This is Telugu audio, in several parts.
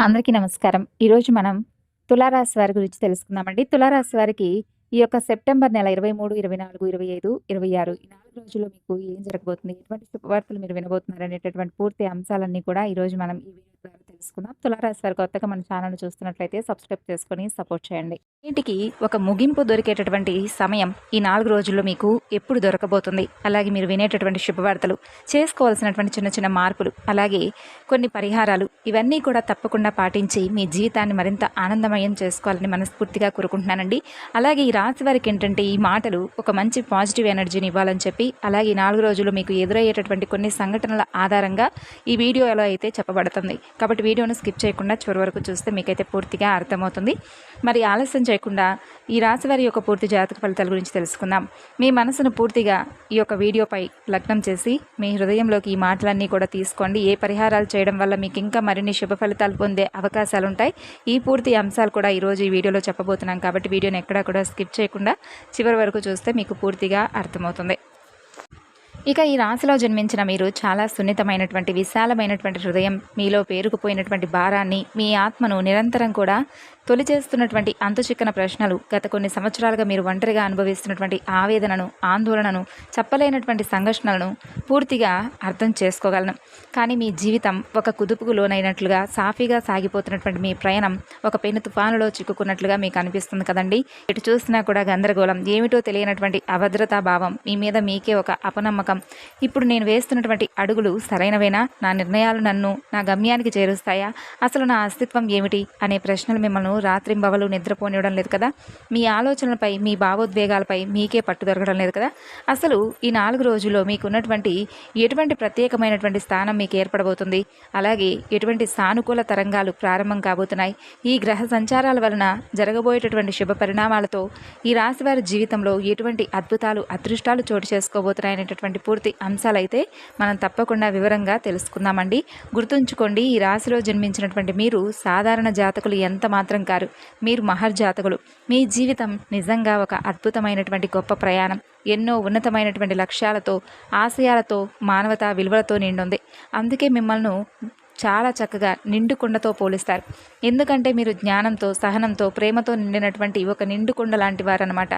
అందరికీ నమస్కారం. ఈరోజు మనం తులారాశి వారి గురించి తెలుసుకుందామండి. తులారాశి వారికి ఈ యొక్క సెప్టెంబర్ నెల 23, 24, 25, 26 ఈ 4 రోజుల్లో మీకు ఏం జరగబోతుంది? ఎటువంటి శుభవార్తలు మీరు వినబోతున్నారు? అనేటటువంటి పూర్తి అంశాలన్నీ కూడా ఈరోజు మనం ఈ వీడియో ద్వారా తెలుసుకుందాం. తులారాశి వారు కొత్తగా మన ఛానల్‌ని చూస్తున్నట్లయితే సబ్స్క్రైబ్ చేసుకొని సపోర్ట్ చేయండి. వీటికి ఒక ముగింపు దొరికేటటువంటి సమయం ఈ 4 రోజుల్లో మీకు ఎప్పుడు దొరకబోతుంది? అలాగే మీరు వినేటటువంటి శుభవార్తలు, చేసుకోవాల్సినటువంటి చిన్న చిన్న మార్పులు, అలాగే కొన్ని పరిహారాలు ఇవన్నీ కూడా తప్పకుండా పాటించి మీ జీవితాన్ని మరింత ఆనందమయం చేసుకోవాలని మనస్ఫూర్తిగా కోరుకుంటున్నానండి. అలాగే ఈ రాశి వారికి ఏంటంటే ఈ మాటలు ఒక మంచి పాజిటివ్ ఎనర్జీని ఇవ్వాలని చెప్పి, అలాగే 4 రోజులు మీకు ఎదురయ్యేటటువంటి కొన్ని సంఘటనల ఆధారంగా ఈ వీడియో ఎలా అయితే చెప్పబడుతుంది. కాబట్టి వీడియోను స్కిప్ చేయకుండా చివరి వరకు చూస్తే మీకైతే పూర్తిగా అర్థమవుతుంది. మరి ఆలస్యం చేయకుండా ఈ రాశి వారి యొక్క పూర్తి జాతక ఫలితాల గురించి తెలుసుకుందాం. మీ మనసును పూర్తిగా ఈ యొక్క వీడియోపై లగ్నం చేసి మీ హృదయంలోకి ఈ మాటలన్నీ కూడా తీసుకోండి. ఏ పరిహారాలు చేయడం వల్ల మీకు ఇంకా మరిన్ని శుభ ఫలితాలు పొందే అవకాశాలు ఉంటాయి, ఈ పూర్తి అంశాలు కూడా ఈరోజు ఈ వీడియోలో చెప్పబోతున్నాం. కాబట్టి వీడియోని ఎక్కడా కూడా స్కిప్ చేయకుండా చివరి వరకు చూస్తే మీకు పూర్తిగా అర్థమవుతుంది. ఇక ఈ రాశిలో జన్మించిన మీరు చాలా సున్నితమైనటువంటి, విశాలమైనటువంటి హృదయం, మీలో పేరుకుపోయినటువంటి భారాన్ని, మీ ఆత్మను నిరంతరం కూడా తొలిచేస్తున్నటువంటి అంతుచిక్కన ప్రశ్నలు, గత కొన్ని సంవత్సరాలుగా మీరు ఒంటరిగా అనుభవిస్తున్నటువంటి ఆవేదనను, ఆందోళనను, చెప్పలేనటువంటి సంఘర్షణలను పూర్తిగా అర్థం చేసుకోగలను. కానీ మీ జీవితం ఒక కుదుపుకు లోనైనట్లుగా, సాఫీగా సాగిపోతున్నటువంటి మీ ప్రయాణం ఒక పెను తుఫానులో చిక్కుకున్నట్లుగా మీకు అనిపిస్తుంది కదండి. ఎటు చూసినా కూడా గందరగోళం, ఏమిటో తెలియనటువంటి అభద్రతా భావం, మీ మీద మీకే ఒక అపనమ్మకం. ఇప్పుడు నేను వేస్తున్నటువంటి అడుగులు సరైనవేనా? నా నిర్ణయాలు నన్ను నా గమ్యానికి చేరుస్తాయా? అసలు నా అస్తిత్వం ఏమిటి? అనే ప్రశ్నలు మిమ్మల్ని రాత్రింబవలు నిద్రపోనివ్వడం లేదు కదా. మీ ఆలోచనలపై, మీ భావోద్వేగాలపై మీకే పట్టు దొరకడం లేదు కదా. అసలు ఈ 4 రోజుల్లో మీకున్నటువంటి ఎటువంటి ప్రత్యేకమైనటువంటి స్థానం మీకు ఏర్పడబోతుంది? అలాగే ఎటువంటి సానుకూల తరంగాలు ప్రారంభం కాబోతున్నాయి? ఈ గ్రహ సంచారాల వలన జరగబోయేటటువంటి శుభ పరిణామాలతో ఈ రాశి వారి జీవితంలో ఎటువంటి అద్భుతాలు, అదృష్టాలు చోటు చేసుకోబోతున్నాయి అనేటటువంటి పూర్తి అంశాలైతే మనం తప్పకుండా వివరంగా తెలుసుకుందామండి. గుర్తుంచుకోండి, ఈ రాశిలో జన్మించినటువంటి మీరు సాధారణ జాతకులు ఎంత మాత్రం కారు. మీరు మహర్జాతకులు. మీ జీవితం నిజంగా ఒక అద్భుతమైనటువంటి గొప్ప ప్రయాణం. ఎన్నో ఉన్నతమైనటువంటి లక్ష్యాలతో, ఆశయాలతో, మానవతా విలువలతో నిండుంది. అందుకే మిమ్మల్ని చాలా చక్కగా నిండు కుండతో పోలిస్తారు. ఎందుకంటే మీరు జ్ఞానంతో, సహనంతో, ప్రేమతో నిండినటువంటి ఒక నిండు కుండ లాంటి వారనమాట.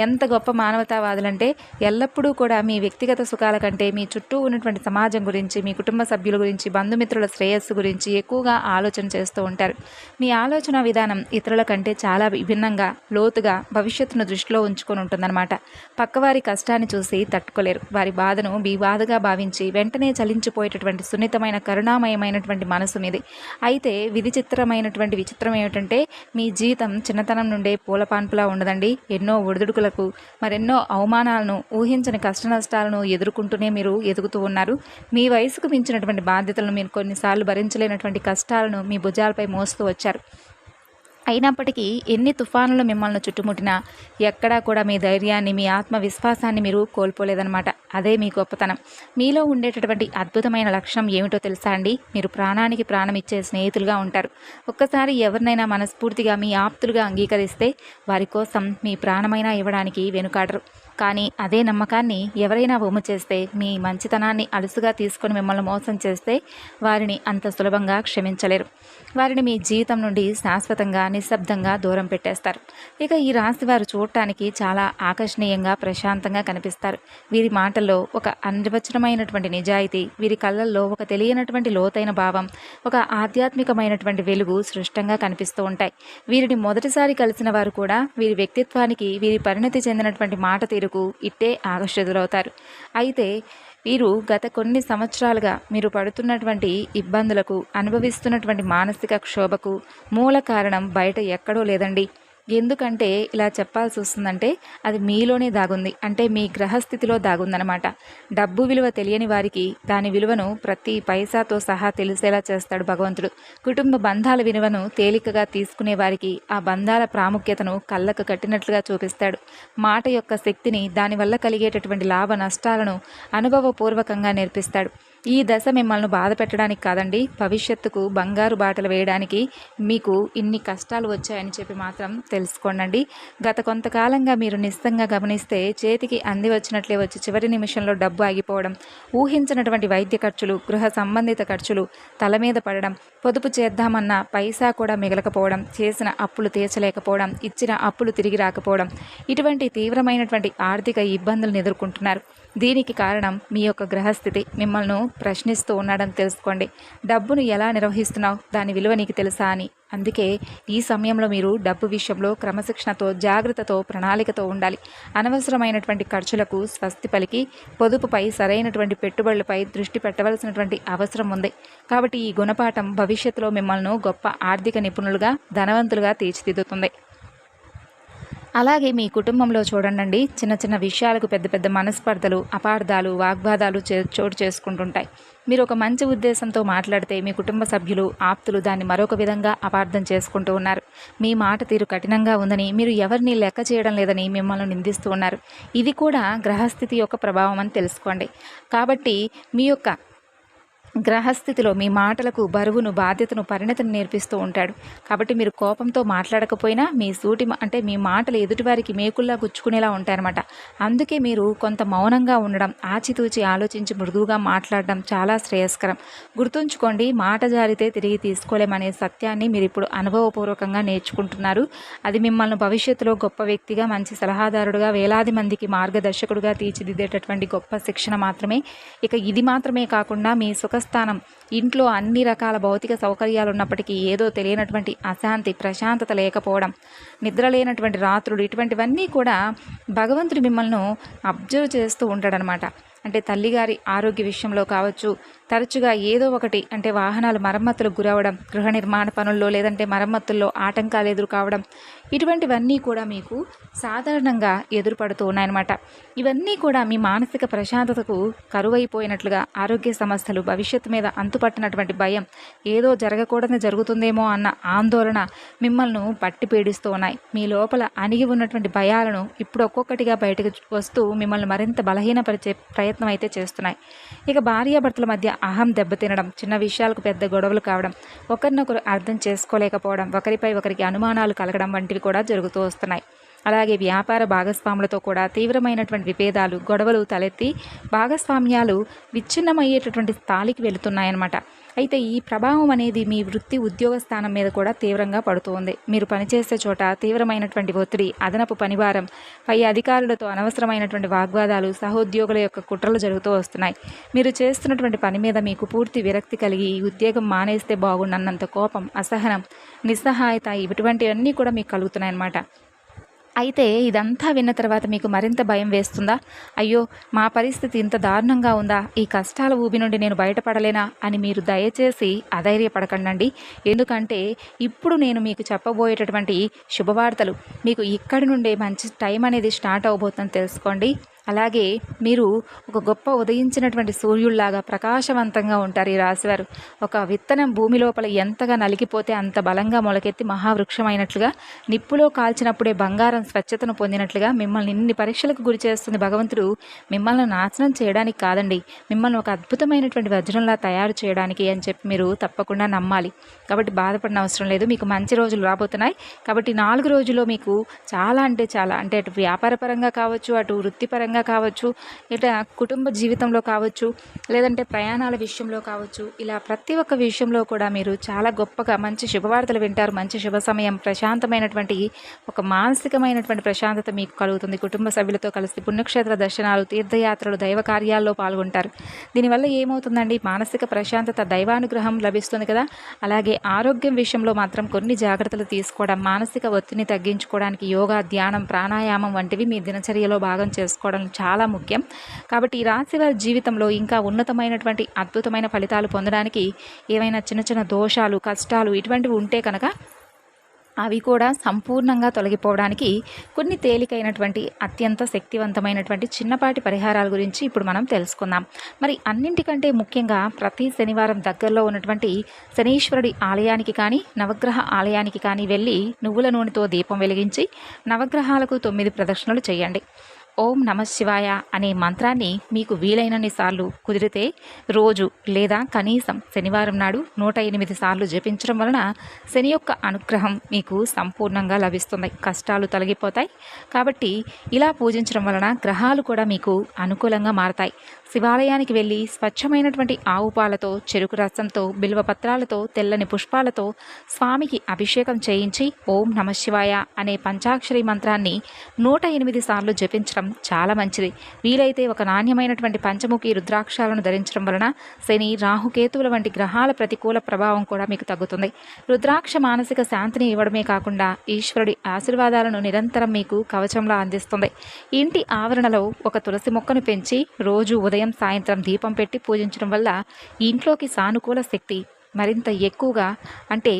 ఎంత గొప్ప మానవతావాదులంటే ఎల్లప్పుడూ కూడా మీ వ్యక్తిగత సుఖాల కంటే మీ చుట్టూ ఉన్నటువంటి సమాజం గురించి, మీ కుటుంబ సభ్యుల గురించి, బంధుమిత్రుల శ్రేయస్సు గురించి ఎక్కువగా ఆలోచన చేస్తూ ఉంటారు. మీ ఆలోచన విధానం ఇతరుల కంటే చాలా విభిన్నంగా, లోతుగా, భవిష్యత్తును దృష్టిలో ఉంచుకొని ఉంటుందన్నమాట. పక్కవారి కష్టాన్ని చూసి తట్టుకోలేరు. వారి బాధను మీ బాధగా భావించి వెంటనే చలించిపోయేటటువంటి సున్నితమైన, కరుణామయమైనటువంటి మనసు మీది. అయితే విచిత్రం ఏమిటంటే మీ జీవితం చిన్నతనం నుండే పూలపాన్పులా ఉండదండి. ఎన్నో ఒడిదుడుకులకు, మరెన్నో అవమానాలను, ఊహించని కష్ట నష్టాలను ఎదుర్కొంటూనే మీరు ఎదుగుతూ ఉన్నారు. మీ వయసుకు మించినటువంటి బాధ్యతలను, మీరు కొన్నిసార్లు భరించలేనటువంటి కష్టాలను మీ భుజాలపై మోస్తూ వచ్చారు. అయినప్పటికీ ఎన్ని తుఫానులు మిమ్మల్ని చుట్టుముట్టినా ఎక్కడా కూడా మీ ధైర్యాన్ని, మీ ఆత్మవిశ్వాసాన్ని మీరు కోల్పోలేదన్నమాట. అదే మీ గొప్పతనం. మీలో ఉండేటటువంటి అద్భుతమైన లక్ష్యం ఏమిటో తెలుసా అండి? మీరు ప్రాణానికి ప్రాణం ఇచ్చే స్నేహితులుగా ఉంటారు. ఒక్కసారి ఎవరినైనా మనస్ఫూర్తిగా మీ ఆప్తులుగా అంగీకరిస్తే వారి కోసం మీ ప్రాణమైనా ఇవ్వడానికి వెనుకాడరు. కానీ అదే నమ్మకాన్ని ఎవరైనా వమ్ము చేస్తే, మీ మంచితనాన్ని అలుసుగా తీసుకొని మిమ్మల్ని మోసం చేస్తే వారిని అంత సులభంగా క్షమించలేరు. వారిని మీ జీవితం నుండి శాశ్వతంగా, నిశ్శబ్దంగా దూరం పెట్టేస్తారు. ఇక ఈ రాశి వారు చూడటానికి చాలా ఆకర్షణీయంగా, ప్రశాంతంగా కనిపిస్తారు. వీరి మాటల్లో ఒక అనిర్వచనమైనటువంటి నిజాయితీ, వీరి కళ్ళల్లో ఒక తెలియనటువంటి లోతైన భావం, ఒక ఆధ్యాత్మికమైనటువంటి వెలుగు స్పష్టంగా కనిపిస్తూ ఉంటాయి. వీరిని మొదటిసారి కలిసిన వారు కూడా వీరి వ్యక్తిత్వానికి, వీరి పరిణతి చెందినటువంటి మాట తీరుకు ఇట్టే ఆకర్షితులవుతారు. అయితే వీరు గత కొన్ని సంవత్సరాలుగా మీరు పడుతున్నటువంటి ఇబ్బందులకు, అనుభవిస్తున్నటువంటి మానసిక క్షోభకు మూల కారణం బయట ఎక్కడో లేదండి. ఎందుకంటే ఇలా చెప్పాల్సి వస్తుందంటే అది మీలోనే దాగుంది. అంటే మీ గ్రహస్థితిలో దాగుందనమాట. డబ్బు విలువ తెలియని వారికి దాని విలువను ప్రతి పైసాతో సహా తెలిసేలా చేస్తాడు భగవంతుడు. కుటుంబ బంధాల విలువను తేలికగా తీసుకునే వారికి ఆ బంధాల ప్రాముఖ్యతను కళ్ళకు కట్టినట్లుగా చూపిస్తాడు. మాట యొక్క శక్తిని, దానివల్ల కలిగేటటువంటి లాభ నష్టాలను అనుభవపూర్వకంగా నేర్పిస్తాడు. ఈ దశ మిమ్మల్ని బాధ పెట్టడానికి కాదండి, భవిష్యత్తుకు బంగారు బాటలు వేయడానికి మీకు ఇన్ని కష్టాలు వచ్చాయని చెప్పి మాత్రం తెలుసుకోండి. గత కొంతకాలంగా మీరు నిశ్చితంగా గమనిస్తే చేతికి అంది వచ్చినట్లే వచ్చి చివరి నిమిషంలో డబ్బు ఆగిపోవడం, ఊహించినటువంటి వైద్య ఖర్చులు, గృహ సంబంధిత ఖర్చులు తల మీద పడడం, పొదుపు చేద్దామన్న పైసా కూడా మిగలకపోవడం, చేసిన అప్పులు తీర్చలేకపోవడం, ఇచ్చిన అప్పులు తిరిగి రాకపోవడం, ఇటువంటి తీవ్రమైనటువంటి ఆర్థిక ఇబ్బందులను ఎదుర్కొంటున్నారు. దీనికి కారణం మీ యొక్క గ్రహస్థితి మిమ్మల్ని ప్రశ్నిస్తూ ఉన్నాడని తెలుసుకోండి. డబ్బును ఎలా నిర్వహిస్తున్నావు, దాని విలువ నీకు తెలుసా అని. అందుకే ఈ సమయంలో మీరు డబ్బు విషయంలో క్రమశిక్షణతో, జాగ్రత్తతో, ప్రణాళికతో ఉండాలి. అనవసరమైనటువంటి ఖర్చులకు స్వస్తి పలికి పొదుపుపై, సరైనటువంటి పెట్టుబడులపై దృష్టి పెట్టవలసినటువంటి అవసరం ఉంది. కాబట్టి ఈ గుణపాఠం భవిష్యత్తులో మిమ్మల్ని గొప్ప ఆర్థిక నిపుణులుగా, ధనవంతులుగా తీర్చిదిద్దుతుంది. అలాగే మీ కుటుంబంలో చూడండి, చిన్న చిన్న విషయాలకు పెద్ద పెద్ద మనస్పర్ధలు, అపార్థాలు, వాగ్వాదాలు చోటు చేసుకుంటుంటాయి. మీరు ఒక మంచి ఉద్దేశంతో మాట్లాడితే మీ కుటుంబ సభ్యులు, ఆప్తులు దాన్ని మరొక విధంగా అపార్థం చేసుకుంటూ ఉన్నారు. మీ మాట తీరు కఠినంగా ఉందని, మీరు ఎవరిని లెక్క చేయడం లేదని మిమ్మల్ని నిందిస్తూ ఉన్నారు. ఇది కూడా గ్రహస్థితి యొక్క ప్రభావం అని తెలుసుకోండి. కాబట్టి మీ యొక్క గ్రహస్థితిలో మీ మాటలకు బరువును, బాధ్యతను, పరిణతిని నేర్పిస్తూ ఉంటాడు. కాబట్టి మీరు కోపంతో మాట్లాడకపోయినా మీ మాటలు ఎదుటివారికి మేకుల్లా గుచ్చుకునేలా ఉంటాయన్నమాట. అందుకే మీరు కొంత మౌనంగా ఉండడం, ఆచితూచి ఆలోచించి మృదువుగా మాట్లాడడం చాలా శ్రేయస్కరం. గుర్తుంచుకోండి, మాట జారితే తిరిగి తీసుకోలేమనే సత్యాన్ని మీరు ఇప్పుడు అనుభవపూర్వకంగా నేర్చుకుంటున్నారు. అది మిమ్మల్ని భవిష్యత్తులో గొప్ప వ్యక్తిగా, మంచి సలహాదారుడుగా, వేలాది మందికి మార్గదర్శకుడుగా తీర్చిదిద్దేటటువంటి గొప్ప శిక్షణ మాత్రమే. ఇక ఇది మాత్రమే కాకుండా మీ సుఖస్థానం, ఇంట్లో అన్ని రకాల భౌతిక సౌకర్యాలు ఉన్నప్పటికీ ఏదో తెలియనటువంటి అశాంతి, ప్రశాంతత లేకపోవడం, నిద్ర లేనటువంటి రాత్రులు, ఇటువంటివన్నీ కూడా భగవంతుడు మిమ్మల్ని అబ్జర్వ్ చేస్తూ ఉంటాడనమాట. అంటే తల్లిగారి ఆరోగ్య విషయంలో కావచ్చు, తరచుగా ఏదో ఒకటి అంటే వాహనాలు మరమ్మతులకు గురవడం, గృహ నిర్మాణ పనుల్లో లేదంటే మరమ్మతుల్లో ఆటంకాలు ఎదురు కావడం, ఇటువంటివన్నీ కూడా మీకు సాధారణంగా ఎదురుపడుతూ ఉన్నాయన్నమాట. ఇవన్నీ కూడా మీ మానసిక ప్రశాంతతకు కరువైపోయినట్లుగా, ఆరోగ్య సమస్యలు, భవిష్యత్తు మీద అంతుపట్టినటువంటి భయం, ఏదో జరగకూడదని జరుగుతుందేమో అన్న ఆందోళన మిమ్మల్ని పట్టి పీడిస్తూ ఉన్నాయి. మీ లోపల అణిగి ఉన్నటువంటి భయాలను ఇప్పుడు ఒక్కొక్కటిగా బయటకు వస్తూ మిమ్మల్ని మరింత బలహీనపరిచే ప్రయత్నం అయితే చేస్తున్నాయి. ఇక భార్యాభర్తల మధ్య అహం దెబ్బతినడం, చిన్న విషయాలకు పెద్ద గొడవలు కావడం, ఒకరినొకరు అర్థం చేసుకోలేకపోవడం, ఒకరిపై ఒకరికి అనుమానాలు కలగడం వంటివి కూడా జరుగుతూ వస్తున్నాయి. అలాగే వ్యాపార భాగస్వాములతో కూడా తీవ్రమైనటువంటి విభేదాలు, గొడవలు తలెత్తి భాగస్వామ్యాలు విచ్ఛిన్నమయ్యేటటువంటి స్థాయికి వెళుతున్నాయన్నమాట. అయితే ఈ ప్రభావం అనేది మీ వృత్తి, ఉద్యోగ స్థానం మీద కూడా తీవ్రంగా పడుతుంది. మీరు పనిచేసే చోట తీవ్రమైనటువంటి ఒత్తిడి, అదనపు పనిభారం, పై అధికారులతో అనవసరమైనటువంటి వాగ్వాదాలు, సహోద్యోగుల యొక్క కుట్రలు జరుగుతూ వస్తున్నాయి. మీరు చేస్తున్నటువంటి పని మీద మీకు పూర్తి విరక్తి కలిగి ఈ ఉద్యోగం మానేస్తే బాగుండన్నంత కోపం, అసహనం, నిస్సహాయత, ఇటువంటివన్నీ కూడా మీకు కలుగుతున్నాయి అన్నమాట. అయితే ఇదంతా విన్న తర్వాత మీకు మరింత భయం వేస్తుందా? అయ్యో, మా పరిస్థితి ఇంత దారుణంగా ఉందా, ఈ కష్టాల ఊబి నుండి నేను బయటపడలేనా అని మీరు దయచేసి అధైర్యపడకండి. ఎందుకంటే ఇప్పుడు నేను మీకు చెప్పబోయేటటువంటి శుభవార్తలు మీకు ఇక్కడి నుండే మంచి టైం అనేది స్టార్ట్ అవబోతుందని తెలుసుకోండి. అలాగే మీరు ఒక గొప్ప ఉదయించినటువంటి సూర్యుల్లాగా ప్రకాశవంతంగా ఉంటారు. ఈ రాశివారు ఒక విత్తనం భూమి లోపల ఎంతగా నలిగిపోతే అంత బలంగా మొలకెత్తి మహావృక్షమైనట్లుగా, నిప్పులో కాల్చినప్పుడే బంగారం స్వచ్ఛతను పొందినట్లుగా మిమ్మల్ని ఇన్ని పరీక్షలకు గురి చేస్తుంది భగవంతుడు. మిమ్మల్ని నాశనం చేయడానికి కాదండి, మిమ్మల్ని ఒక అద్భుతమైనటువంటి వజ్రంలా తయారు చేయడానికి అని చెప్పి మీరు తప్పకుండా నమ్మాలి. కాబట్టి బాధపడిన అవసరం లేదు. మీకు మంచి రోజులు రాబోతున్నాయి. కాబట్టి 4 రోజుల్లో మీకు చాలా అంటే అటు వ్యాపారపరంగా కావచ్చు, అటు వృత్తిపరంగా కావచ్చు, ఇట్లా కుటుంబ జీవితంలో కావచ్చు, లేదంటే ప్రయాణాల విషయంలో కావచ్చు, ఇలా ప్రతి ఒక్క విషయంలో కూడా మీరు చాలా గొప్పగా మంచి శుభవార్తలు వింటారు. మంచి శుభ సమయం, ప్రశాంతమైనటువంటి ఒక మానసికమైనటువంటి ప్రశాంతత మీకు కలుగుతుంది. కుటుంబ సభ్యులతో కలిసి పుణ్యక్షేత్ర దర్శనాలు, తీర్థయాత్రలు, దైవ కార్యాల్లో పాల్గొంటారు. దీనివల్ల ఏమవుతుందండి, మానసిక ప్రశాంతత, దైవానుగ్రహం లభిస్తుంది కదా. అలాగే ఆరోగ్యం విషయంలో మాత్రం కొన్ని జాగ్రత్తలు తీసుకోవడం, మానసిక ఒత్తిడిని తగ్గించుకోవడానికి యోగా, ధ్యానం, ప్రాణాయామం వంటివి మీ దినచర్యలో భాగం చేసుకోవడం చాలా ముఖ్యం. కాబట్టి ఈ రాశి వారి జీవితంలో ఇంకా ఉన్నతమైనటువంటి అద్భుతమైన ఫలితాలు పొందడానికి ఏవైనా చిన్న చిన్న దోషాలు, కష్టాలు ఇటువంటివి ఉంటే కనుక అవి కూడా సంపూర్ణంగా తొలగిపోవడానికి కొన్ని తేలికైనటువంటి, అత్యంత శక్తివంతమైనటువంటి చిన్నపాటి పరిహారాల గురించి ఇప్పుడు మనం తెలుసుకుందాం. మరి అన్నింటికంటే ముఖ్యంగా ప్రతి శనివారం దగ్గరలో ఉన్నటువంటి శనీశ్వరుడి ఆలయానికి కానీ, నవగ్రహ ఆలయానికి కానీ వెళ్ళి నువ్వుల నూనెతో దీపం వెలిగించి నవగ్రహాలకు 9 ప్రదక్షిణలు చేయండి. ఓం నమ శివాయ అనే మంత్రాన్ని మీకు వీలైనన్ని సార్లు కుదిరితే రోజు లేదా కనీసం శనివారం నాడు 108 సార్లు జపించడం వలన శని యొక్క అనుగ్రహం మీకు సంపూర్ణంగా లభిస్తుంది, కష్టాలు తొలగిపోతాయి. కాబట్టి ఇలా పూజించడం వలన గ్రహాలు కూడా మీకు అనుకూలంగా మారతాయి. శివాలయానికి వెళ్ళి స్వచ్ఛమైనటువంటి ఆవు పాలతో, చెరుకు రసంతో, బిల్వ పత్రాలతో, తెల్లని పుష్పాలతో స్వామికి అభిషేకం చేయించి ఓం నమ శివాయ అనే పంచాక్షరి మంత్రాన్ని 108 సార్లు జపించడం చాలా మంచిది. వీలైతే ఒక నాణ్యమైనటువంటి పంచముఖి రుద్రాక్షాలను ధరించడం వలన శని, రాహుకేతువుల వంటి గ్రహాల ప్రతికూల ప్రభావం కూడా మీకు తగ్గుతుంది. రుద్రాక్ష మానసిక శాంతిని ఇవ్వడమే కాకుండా ఈశ్వరుడి ఆశీర్వాదాలను నిరంతరం మీకు కవచంలా అందిస్తుంది. ఇంటి ఆవరణలో ఒక తులసి మొక్కను పెంచి రోజు ఉదయం సాయంత్రం దీపం పెట్టి పూజించడం వల్ల ఇంట్లోకి సానుకూల శక్తి మరింత ఎక్కువగా, అంటే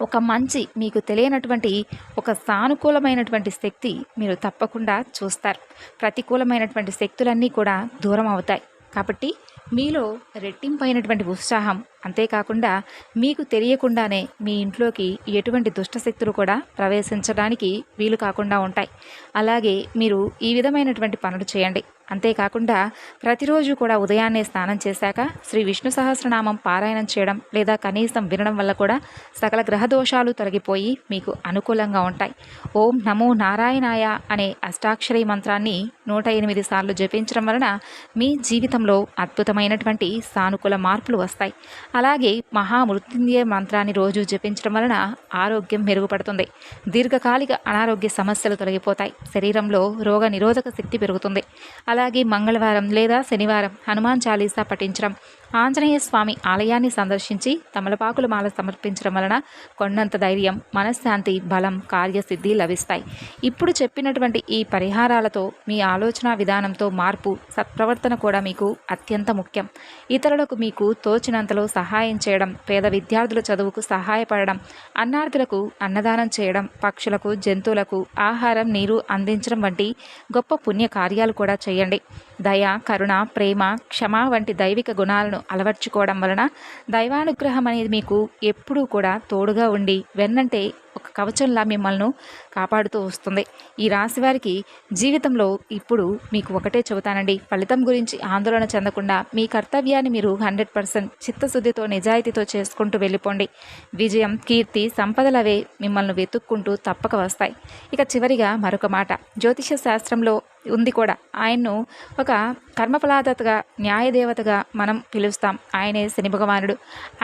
ఒక మంచి మీకు తెలియనటువంటి ఒక సానుకూలమైనటువంటి శక్తి మీరు తప్పకుండా చూస్తారు. ప్రతికూలమైనటువంటి శక్తులన్నీ కూడా దూరం అవుతాయి. కాబట్టి మీలో రెట్టింపైనటువంటి ఉత్సాహం, అంతేకాకుండా మీకు తెలియకుండానే మీ ఇంట్లోకి ఎటువంటి దుష్టశక్తులు కూడా ప్రవేశించడానికి వీలు కాకుండా ఉంటాయి. అలాగే మీరు ఈ విధమైనటువంటి పనులు చేయండి. అంతేకాకుండా ప్రతిరోజు కూడా ఉదయాన్నే స్నానం చేశాక శ్రీ విష్ణు సహస్రనామం పారాయణం చేయడం లేదా కనీసం వినడం వల్ల కూడా సకల గ్రహ దోషాలు తొలగిపోయి మీకు అనుకూలంగా ఉంటాయి. ఓం నమో నారాయణాయ అనే అష్టాక్షరి మంత్రాన్ని 108 సార్లు జపించడం వలన మీ జీవితంలో అద్భుతమైనటువంటి సానుకూల మార్పులు వస్తాయి. అలాగే మహామృత్యుంజయ మంత్రాన్ని రోజు జపించడం వలన ఆరోగ్యం మెరుగుపడుతుంది. దీర్ఘకాలిక అనారోగ్య సమస్యలు తొలగిపోతాయి. శరీరంలో రోగ నిరోధక శక్తి పెరుగుతుంది. అలాగే మంగళవారం లేదా శనివారం హనుమాన్ చాలీసా పఠించడం, ఆంజనేయ స్వామి ఆలయాన్ని సందర్శించి తమలపాకుల మాల సమర్పించడం వలన కొండంత ధైర్యం, మనశ్శాంతి, బలం, కార్యసిద్ధి లభిస్తాయి. ఇప్పుడు చెప్పినటువంటి ఈ పరిహారాలతో మీ ఆలోచన విధానంతో మార్పు, సత్ప్రవర్తన కూడా మీకు అత్యంత ముఖ్యం. ఇతరులకు మీకు తోచినంతలో సహాయం చేయడం, పేద విద్యార్థుల చదువుకు సహాయపడడం, అన్నార్థులకు అన్నదానం చేయడం, పక్షులకు, జంతువులకు ఆహారం, నీరు అందించడం వంటి గొప్ప పుణ్య కార్యాలు కూడా చేయండి. దయ, కరుణ, ప్రేమ, క్షమ వంటి దైవిక గుణాలను అలవర్చుకోవడం వలన దైవానుగ్రహం అనేది మీకు ఎప్పుడూ కూడా తోడుగా ఉండి వెన్నంటే ఒక కవచంలా మిమ్మల్ని కాపాడుతూ వస్తుంది. ఈ రాశి వారికి జీవితంలో ఇప్పుడు మీకు ఒకటే చెబుతానండి, ఫలితం గురించి ఆందోళన చెందకుండా మీ కర్తవ్యాన్ని మీరు 100% చిత్తశుద్ధితో, నిజాయితీతో చేసుకుంటూ వెళ్ళిపోండి. విజయం, కీర్తి, సంపదలవే మిమ్మల్ని వెతుక్కుంటూ తప్పక వస్తాయి. ఇక చివరిగా మరొక మాట, జ్యోతిష శాస్త్రంలో ఉంది కూడా. ఆయన్ను ఒక కర్మఫలాదతగా, న్యాయదేవతగా మనం పిలుస్తాం. ఆయనే శని భగవానుడు.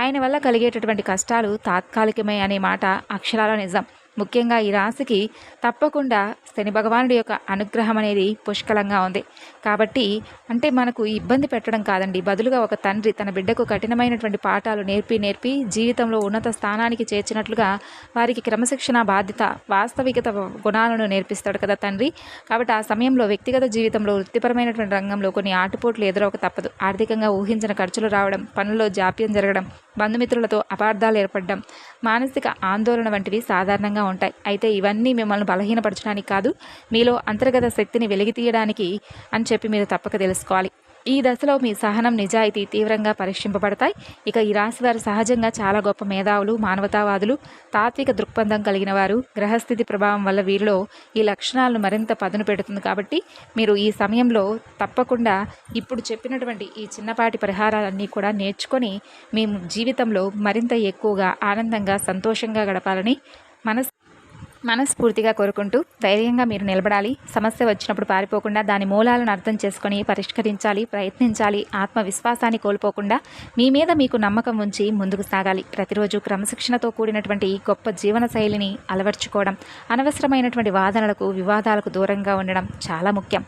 ఆయన వల్ల కలిగేటటువంటి కష్టాలు తాత్కాలికమే అనే మాట అక్షరాల నిజం. ముఖ్యంగా ఈ రాశికి తప్పకుండా శని భగవానుడి యొక్క అనుగ్రహం అనేది పుష్కలంగా ఉంది. కాబట్టి అంటే మనకు ఇబ్బంది పెట్టడం కాదండి, బదులుగా ఒక తండ్రి తన బిడ్డకు కఠినమైనటువంటి పాఠాలు నేర్పి జీవితంలో ఉన్నత స్థానానికి చేర్చినట్లుగా వారికి క్రమశిక్షణ, బాధ్యత, వాస్తవికత గుణాలను నేర్పిస్తాడు కదా తండ్రి. కాబట్టి ఆ సమయంలో వ్యక్తిగత జీవితంలో, వృత్తిపరమైనటువంటి రంగంలో కొన్ని ఆటుపోట్లు ఎదురవక తప్పదు. ఆర్థికంగా ఊహించిన ఖర్చులు రావడం, పనుల్లో జాప్యం జరగడం, బంధుమిత్రులతో అపార్థాలు ఏర్పడడం, మానసిక ఆందోళన వంటివి సాధారణంగా ఉంటాయి. అయితే ఇవన్నీ మిమ్మల్ని బలహీనపరచడానికి కాదు, మీలో అంతర్గత శక్తిని వెలిగితీయడానికి అని చెప్పి మీరు తప్పక తెలుసుకోవాలి. ఈ దశలో మీ సహనం, నిజాయితీ తీవ్రంగా పరీక్షింపబడతాయి. ఇక ఈ రాశి వారు సహజంగా చాలా గొప్ప మేధావులు, మానవతావాదులు, తాత్విక దృక్పథం కలిగిన వారు. గ్రహస్థితి ప్రభావం వల్ల వీరిలో ఈ లక్షణాలను మరింత పదును పెడుతుంది. కాబట్టి మీరు ఈ సమయంలో తప్పకుండా ఇప్పుడు చెప్పినటువంటి ఈ చిన్నపాటి పరిహారాలన్నీ కూడా నేర్చుకొని మీ జీవితంలో మరింత ఎక్కువగా ఆనందంగా, సంతోషంగా గడపాలని మనస్ఫూర్తిగా కోరుకుంటూ ధైర్యంగా మీరు నిలబడాలి. సమస్య వచ్చినప్పుడు పారిపోకుండా దాని మూలాలను అర్థం చేసుకొని పరిష్కరించాలి, ప్రయత్నించాలి. ఆత్మవిశ్వాసాన్ని కోల్పోకుండా మీ మీద మీకు నమ్మకం ఉంచి ముందుకు సాగాలి. ప్రతిరోజు క్రమశిక్షణతో కూడినటువంటి గొప్ప జీవన శైలిని అలవర్చుకోవడం, అనవసరమైనటువంటి వాదనలకు, వివాదాలకు దూరంగా ఉండడం చాలా ముఖ్యం.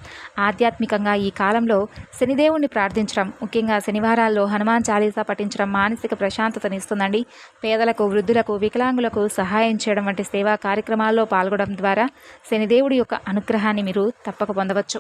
ఆధ్యాత్మికంగా ఈ కాలంలో శనిదేవుణ్ణి ప్రార్థించడం, ముఖ్యంగా శనివారాల్లో హనుమాన్ చాలీసా పఠించడం మానసిక ప్రశాంతతనిస్తుందండి. పేదలకు, వృద్ధులకు, వికలాంగులకు సహాయం చేయడం వంటి సేవా కార్యక్రమాలు పాల్గొనడం ద్వారా శనిదేవుడి యొక్క అనుగ్రహాన్ని మీరు తప్పక పొందవచ్చు.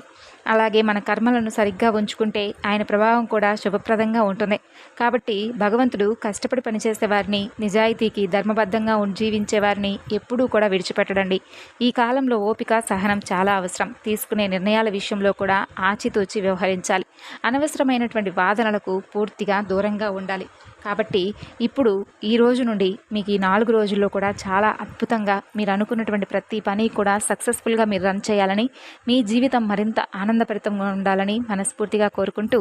అలాగే మన కర్మలను సరిగ్గా ఉంచుకుంటే ఆయన ప్రభావం కూడా శుభప్రదంగా ఉంటుంది. కాబట్టి భగవంతుడు కష్టపడి పనిచేసే వారిని, నిజాయితీకి ధర్మబద్ధంగా జీవించే వారిని ఎప్పుడూ కూడా విడిచిపెట్టడండి. ఈ కాలంలో ఓపిక, సహనం చాలా అవసరం. తీసుకునే నిర్ణయాల విషయంలో కూడా ఆచితూచి వ్యవహరించాలి. అనవసరమైనటువంటి వాదనలకు పూర్తిగా దూరంగా ఉండాలి. కాబట్టి ఇప్పుడు ఈ రోజు నుండి మీకు ఈ 4 రోజుల్లో కూడా చాలా అద్భుతంగా మీరు అనుకున్నటువంటి ప్రతి పని కూడా సక్సెస్ఫుల్గా మీరు రన్ చేయాలని, మీ జీవితం మరింత ఆనందభరితంగా ఉండాలని మనస్ఫూర్తిగా కోరుకుంటూ